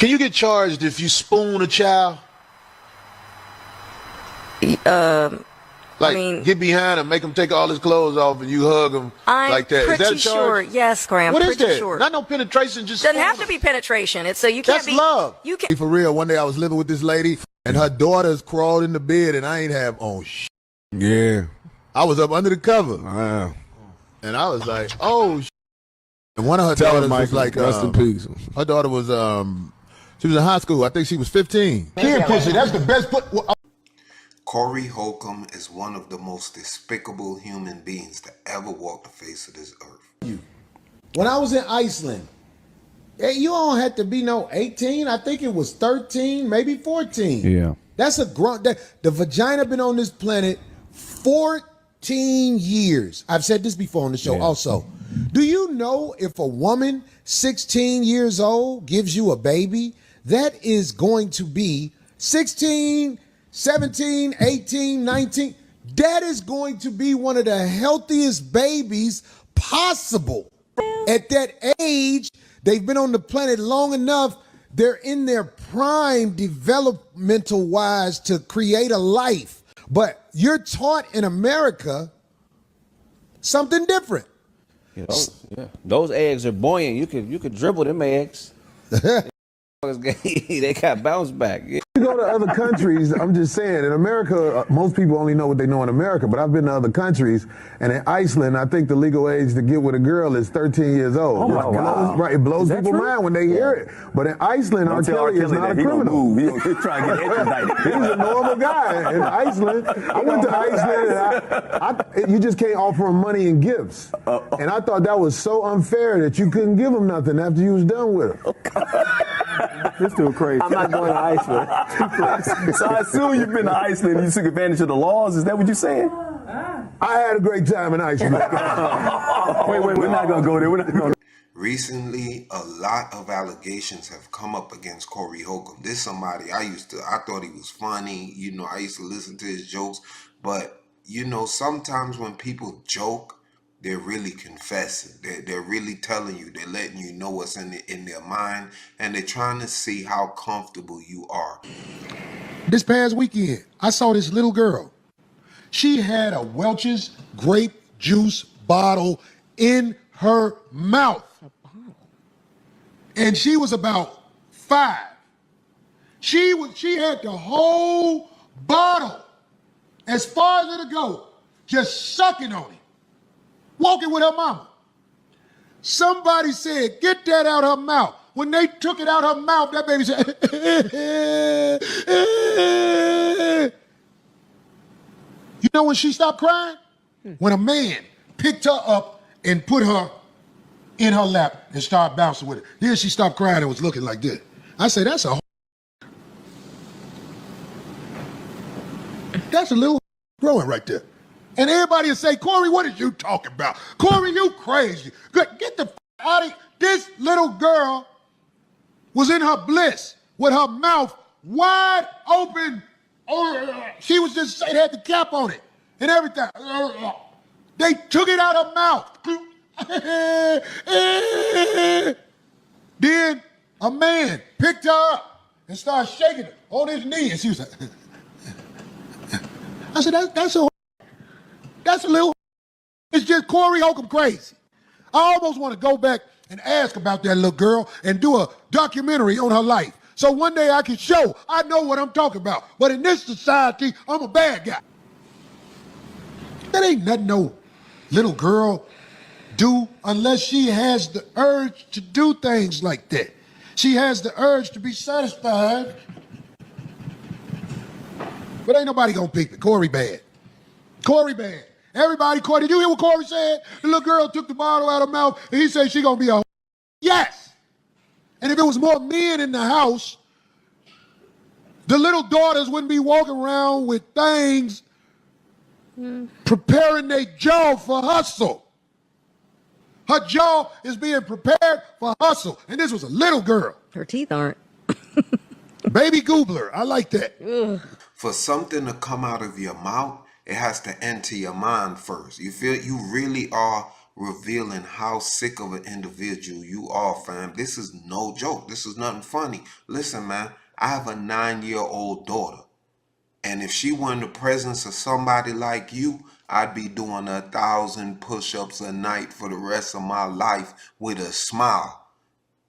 Can you get charged if you spoon a child? I mean, get behind him, make him take all his clothes off, and you hug him like that. I'm Is that pretty a charge? sure. Yes, Graham. What is pretty that? sure. Not no penetration. Just doesn't have to be penetration. It's so you can't That's be love. You can. For real, one day I was living with this lady, and her daughters crawled in the bed, and I ain't have on shit. Yeah. I was up under the cover, Wow. and I was like, oh shit. And one of her Tell daughters her, was like, rest in peace. her daughter was, she was in high school. I think she was 15. Kid pussy, that's the best Corey Holcomb is one of the most despicable human beings to ever walk the face of this earth. When I was in Iceland, you don't have to be no 18. I think it was 13, maybe 14. Yeah. That's a grunt. The vagina been on this planet 14 years. I've said this before on the show also. Do you know if a woman 16 years old gives you a baby, that is going to be 16, 17, 18, 19. That is going to be one of the healthiest babies possible. At that age, they've been on the planet long enough. They're in their prime developmental wise to create a life. But you're taught in America something different. Those eggs are buoyant. You could dribble them eggs. They got bounce back. You go to other countries, I'm just saying, in America, most people only know what they know in America, but I've been to other countries, and in Iceland, I think the legal age to get with a girl is 13 years old. Oh, wow. Right, it blows people's mind when they hear it. But in Iceland, R. Kelly is not a criminal. He's trying to get extradited. He's a normal guy in Iceland. I went to Iceland, and you just can't offer him money and gifts. And I thought that was so unfair that you couldn't give him nothing after you was done with him. This dude crazy. I'm not going to Iceland. So I assume you've been to Iceland and you took advantage of the laws. Is that what you're saying? I had a great time in Iceland. Wait, we're not going to go there. We're not going. Recently, a lot of allegations have come up against Corey Holcomb. This is somebody I thought he was funny. You know, I used to listen to his jokes. But, you know, sometimes when people joke, they're really confessing. They're really telling you. They're letting you know what's in their mind. And they're trying to see how comfortable you are. This past weekend, I saw this little girl. She had a Welch's grape juice bottle in her mouth. And she was about 5. She had the whole bottle, as far as it'll go, just sucking on it. Walking with her mama. Somebody said, get that out her mouth. When they took it out her mouth, that baby said, You know when she stopped crying? When a man picked her up and put her in her lap and started bouncing with it. Then she stopped crying and was looking like this. I said, that's a little growing right there. And everybody will say, Corey, what are you talking about? Corey, you crazy. Get the out of here. This little girl was in her bliss with her mouth wide open. She was just, it had the cap on it and everything. They took it out of her mouth. Then a man picked her up and started shaking her on his knee. And she was like, I said, that's a little, it's just Corey Holcomb crazy. I almost want to go back and ask about that little girl and do a documentary on her life. So one day I can show I know what I'm talking about. But in this society, I'm a bad guy. That ain't nothing no little girl do unless she has the urge to do things like that. She has the urge to be satisfied. But ain't nobody gonna peep it. Corey bad. Corey bad. Everybody, Corey, did you hear what Corey said? The little girl took the bottle out of her mouth and he said she gonna be a yes. And if it was more men in the house, the little daughters wouldn't be walking around with things preparing their jaw for hustle. Her jaw is being prepared for hustle. And this was a little girl. Her teeth aren't. Baby Goobler. I like that. Ugh. For something to come out of your mouth, it has to enter your mind first. You feel you really are revealing how sick of an individual you are, fam. This is no joke. This is nothing funny. Listen, man, I have a 9-year-old daughter. And if she were in the presence of somebody like you, I'd be doing 1,000 push-ups a night for the rest of my life with a smile.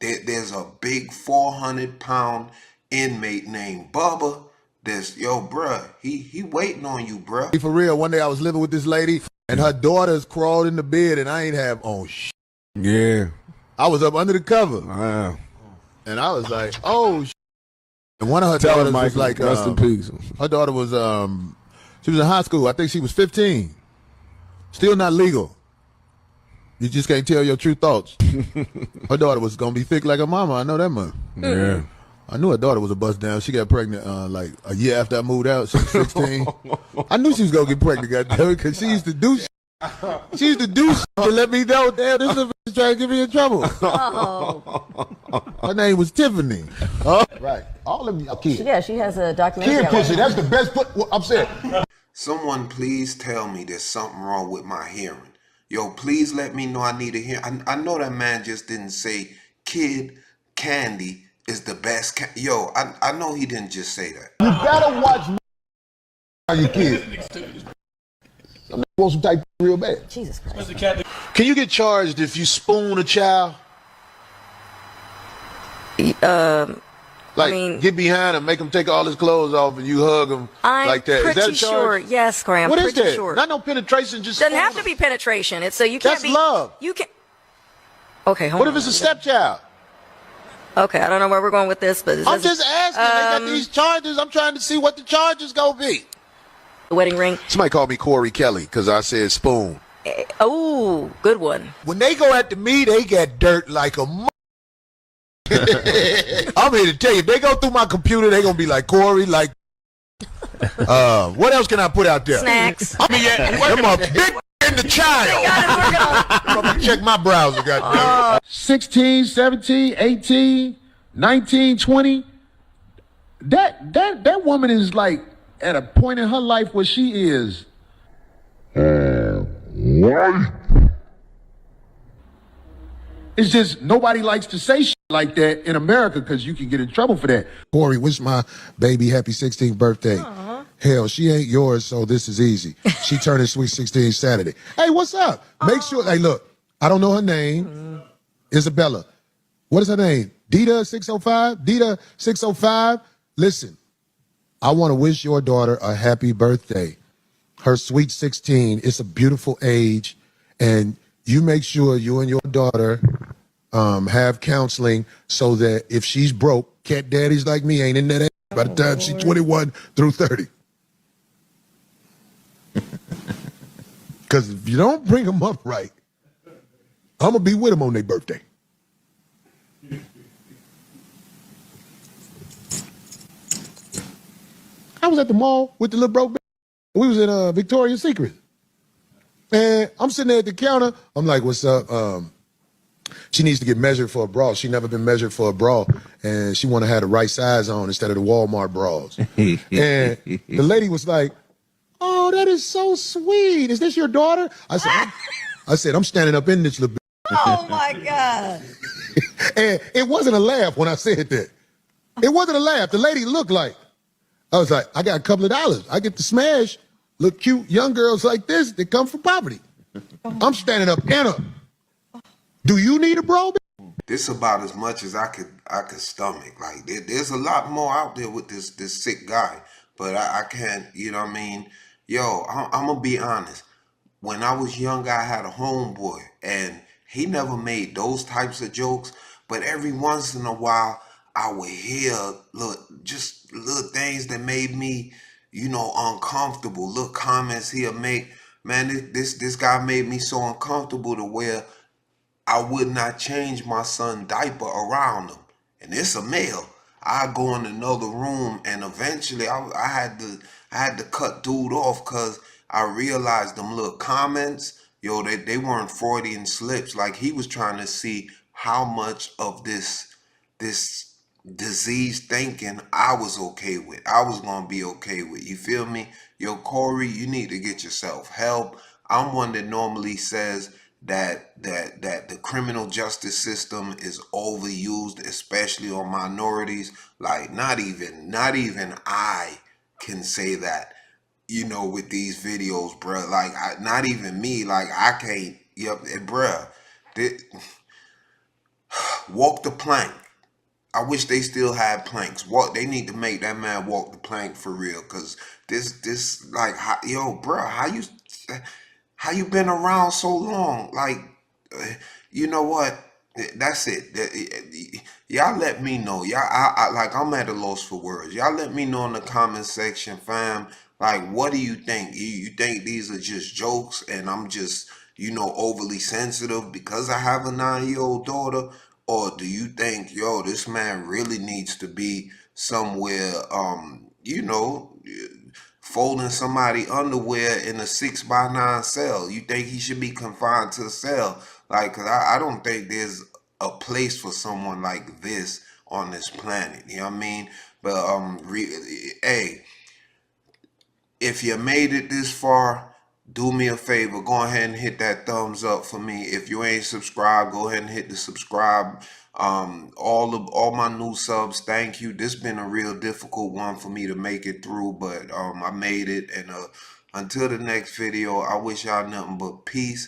There's a big 400-pound inmate named Bubba. Yo, bruh, he waiting on you, bruh. For real, one day I was living with this lady, and her daughters crawled in the bed, and I ain't have on shit. Yeah. I was up under the cover. Wow. And I was like, oh, shit. And one of her daughters was like, rest in peace. her daughter was, she was in high school. I think she was 15. Still not legal. You just can't tell your true thoughts. Her daughter was going to be thick like her mama. I know that much. Yeah. I knew her daughter was a bust down. She got pregnant like a year after I moved out. She was 16. I knew she was going to get pregnant, goddammit, because she used to do shit. She used to do shit to let me know, damn, this is a bitch trying to get me in trouble. Oh. Her name was Tiffany. Right. All of you kids. Yeah, she has a documentary. Kid pussy, that's the best I'm saying. Someone please tell me there's something wrong with my hearing. Yo, please let me know I need a hearing. I know that man just didn't say kid candy is the best. Yo, I know he didn't just say that. You better watch your kids. I'm supposed to type real bad. Jesus Christ. Can you get charged if you spoon a child? Like, I mean, get behind him, make him take all his clothes off, and you hug him like that. Is that a pretty sure. charge? Yes, Graham. What is pretty that? Sure. Not no penetration. Just Doesn't have to be penetration. It's so you can't That's be. love. You can. Okay, hold What on. if it's a stepchild? Okay, I don't know where we're going with this, but I'm just asking. They got these charges. I'm trying to see what the charges gonna be. the wedding ring. Somebody called me Corey Kelly because I said spoon. Oh, good one. When they go after me, they get dirt like a I'm here to tell you, if they go through my computer, they gonna be like Corey, like what else can I put out there? Snacks. I mean, them a big in the child. I'm gonna check my browser, goddamn. 16, 17, 18, 19, 20. That woman is like at a point in her life where she is it's just nobody likes to say shit like that in America because you can get in trouble for that. Corey, wish my baby happy 16th birthday. Aww. Hell, she ain't yours, so this is easy. She turning sweet 16 Saturday. Hey, what's up? Make sure, hey, look, I don't know her name. Isabella. What is her name? Dita 605? Dita 605? Listen, I want to wish your daughter a happy birthday. Her sweet 16. It's a beautiful age, and you make sure you and your daughter have counseling so that if she's broke, cat daddies like me ain't in that ass by the time she's 21 through 30. Because if you don't bring them up right, I'm going to be with them on their birthday. I was at the mall with the little broke bitch. We was in Victoria's Secret. And I'm sitting there at the counter. I'm like, what's up? She needs to get measured for a bra. She never been measured for a bra. And she want to have the right size on instead of the Walmart bras. And the lady was like, oh, that is so sweet. Is this your daughter? I said, I'm standing up in this little bitch. Oh, my God. And it wasn't a laugh when I said that. It wasn't a laugh. The lady looked like, I was like, I got a couple of dollars. I get to smash little cute young girls like this that come from poverty. I'm standing up in her. Do you need a bra? This about as much as I could stomach. Like there's a lot more out there with this sick guy, but I can't. You know what I mean? Yo, I'm gonna be honest. When I was young, I had a homeboy, and he never made those types of jokes. But every once in a while, I would hear little things that made me, uncomfortable. Little comments he'll make. Man, this guy made me so uncomfortable to where I would not change my son's diaper around him. And it's a male. I go in another room, and eventually I had to cut dude off because I realized them little comments, they weren't Freudian slips. Like he was trying to see how much of this diseased thinking I was okay with. I was gonna be okay with. You feel me? Yo, Corey, you need to get yourself help. I'm one that normally says that the criminal justice system is overused, especially on minorities. Like not even I can say that, you know, with these videos, bruh. Like not even me. Like I can't. Yep, bruh. Walk the plank. I wish they still had planks. They need to make that man walk the plank for real. Cause this like, yo, bro, how you been around so long? Like, you know what? That's it. Y'all let me know. Y'all, like, I'm at a loss for words. Y'all let me know in the comment section, fam. Like, what do you think? You think these are just jokes and I'm just, you know, overly sensitive because I have a 9-year-old daughter? Or do you think, yo, this man really needs to be somewhere, you know, folding somebody underwear in a 6x9 cell? You think he should be confined to a cell? Like, 'cause I don't think there's a place for someone like this on this planet. You know what I mean? But hey, if you made it this far, do me a favor. Go ahead and hit that thumbs up for me. If you ain't subscribed, go ahead and hit the subscribe. All my new subs, thank you. This been a real difficult one for me to make it through, but I made it. And until the next video, I wish y'all nothing but peace.